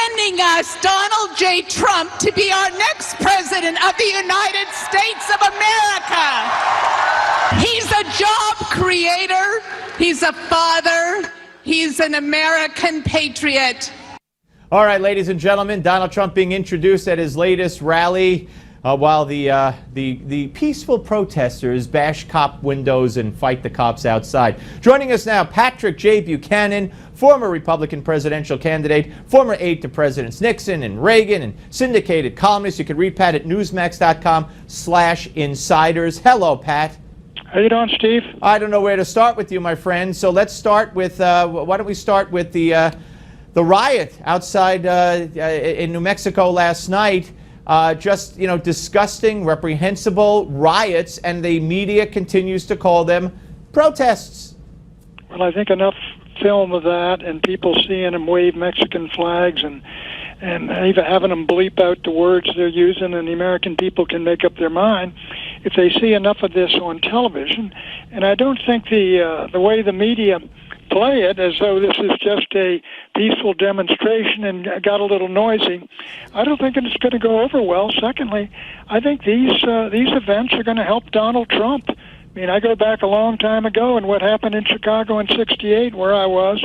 sending us Donald J. Trump to be our next president of the United States of America. He's a job creator. He's a father. He's an American patriot. All right, ladies and gentlemen, Donald Trump being introduced at his latest rally while the peaceful protesters bash cop windows and fight the cops outside. Joining us now, Patrick J. Buchanan, former Republican presidential candidate, former aide to Presidents Nixon and Reagan, and syndicated columnist. You can read Pat at newsmax.com/insiders. Hello, Pat. How you doing, Steve? I don't know where to start with you, my friend. So let's start with, why don't we start with the riot outside in New Mexico last night. Just, disgusting, reprehensible riots, and the media continues to call them protests. Well, I think enough film of that and people seeing them wave Mexican flags and even having them bleep out the words they're using, and the American people can make up their mind if they see enough of this on television. And I don't think the way the media play it as though this is just a peaceful demonstration and got a little noisy, I don't think it's going to go over well. Secondly, I think these events are going to help Donald Trump. I mean, I go back a long time ago, and what happened in Chicago in '68, where I was,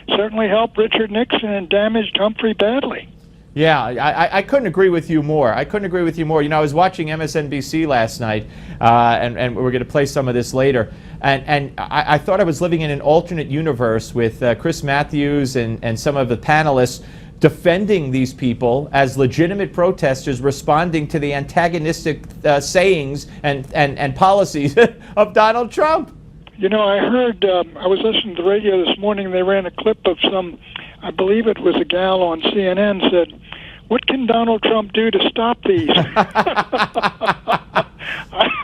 certainly helped Richard Nixon and damaged Humphrey badly. Yeah, I couldn't agree with you more. I couldn't agree with you more. I was watching MSNBC last night, and we're going to play some of this later. And I thought I was living in an alternate universe with Chris Matthews and some of the panelists defending these people as legitimate protesters responding to the antagonistic sayings and policies of Donald Trump. I heard, I was listening to the radio this morning, and they ran a clip of I believe it was a gal on CNN said, "What can Donald Trump do to stop these?"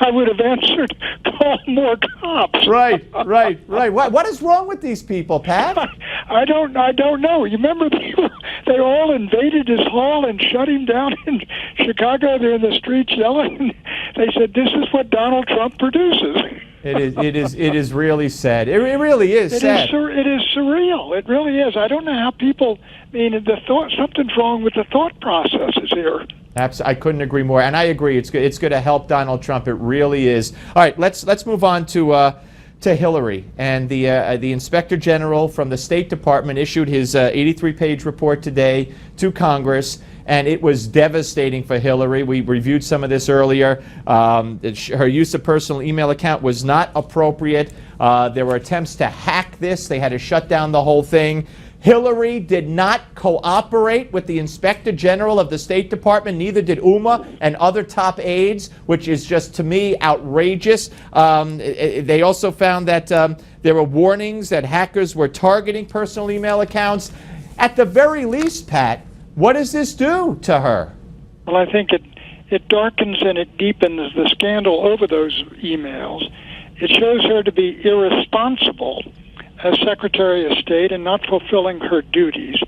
I would have answered, call more cops. Right. What is wrong with these people, Pat? I don't know. You remember they all invaded his hall and shut him down in Chicago. They're in the streets yelling. They said, "This is what Donald Trump produces." It is really sad. It really is sad. It is surreal. It really is. I don't know how people. I mean, something's wrong with the thought processes here. I couldn't agree more, and I agree. It's good. It's going to help Donald Trump. It really is. All right, let's move on to Hillary, and the Inspector General from the State Department issued his 83-page report today to Congress. And it was devastating for Hillary. We reviewed some of this earlier. Her use of personal email account was not appropriate. There were attempts to hack this. They had to shut down the whole thing. Hillary did not cooperate with the Inspector General of the State Department. Neither did Uma and other top aides, which is just, to me, outrageous. They also found that there were warnings that hackers were targeting personal email accounts. At the very least, Pat, what does this do to her? Well, I think it darkens and it deepens the scandal over those emails. It shows her to be irresponsible as Secretary of State and not fulfilling her duties.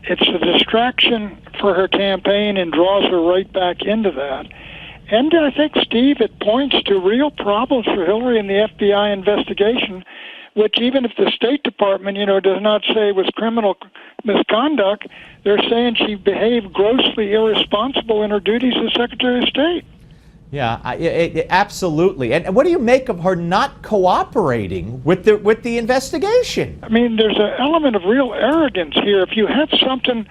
It's a distraction for her campaign and draws her right back into that. And I think, Steve, it points to real problems for Hillary in the FBI investigation, which even if the State Department, does not say it was criminal misconduct, they're saying she behaved grossly irresponsible in her duties as Secretary of State. Yeah, absolutely. And what do you make of her not cooperating with the investigation? I mean, there's an element of real arrogance here. If you have something,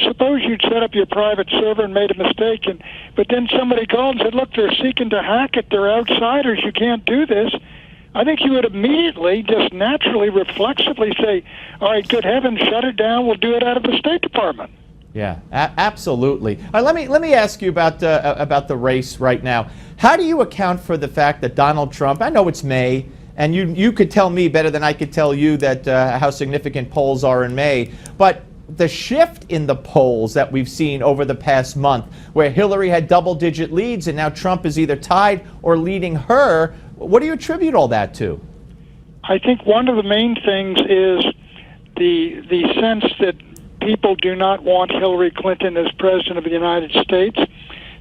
suppose you'd set up your private server and made a mistake, but then somebody called and said, "Look, they're seeking to hack it. They're outsiders. You can't do this." I think you would immediately, just naturally, reflexively say, "All right, good heavens, shut it down. We'll do it out of the State Department." Yeah, absolutely. Let me ask you about the race right now. How do you account for the fact that Donald Trump? I know it's May, and you could tell me better than I could tell you that how significant polls are in May, but the shift in the polls that we've seen over the past month, where Hillary had double-digit leads and now Trump is either tied or leading her. What do you attribute all that to? I think one of the main things is the sense that people do not want Hillary Clinton as President of the United States.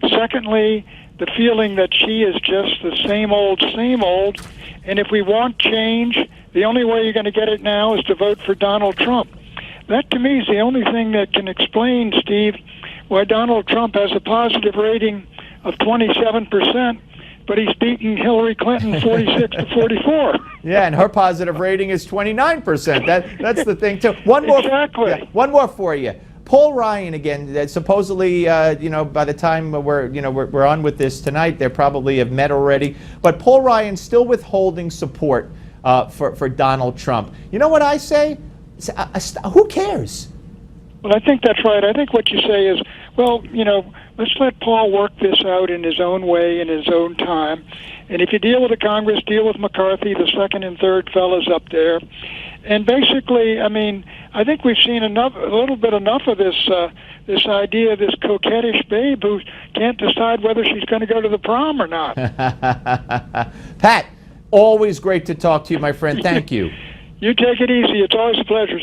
Secondly, the feeling that she is just the same old, and if we want change, the only way you're going to get it now is to vote for Donald Trump. that to me is the only thing that can explain, Steve, why Donald Trump has a positive rating of 27%, but he's beating Hillary Clinton 46 to 44. Yeah, and her positive rating is 29%. That's the thing too. One more. Exactly. Yeah, one more for you. Paul Ryan again. Supposedly, by the time we're on with this tonight, they probably have met already. But Paul Ryan still withholding support for Donald Trump. You know what I say? Who cares? Well, I think that's right. I think what you say is, well, let's let Paul work this out in his own way, in his own time. And if you deal with the Congress, deal with McCarthy, the second and third fellas up there. And basically, I mean, I think we've seen a little bit enough of this idea of this coquettish babe who can't decide whether she's going to go to the prom or not. Pat, always great to talk to you, my friend. Thank you. You take it easy. It's always a pleasure, Steve.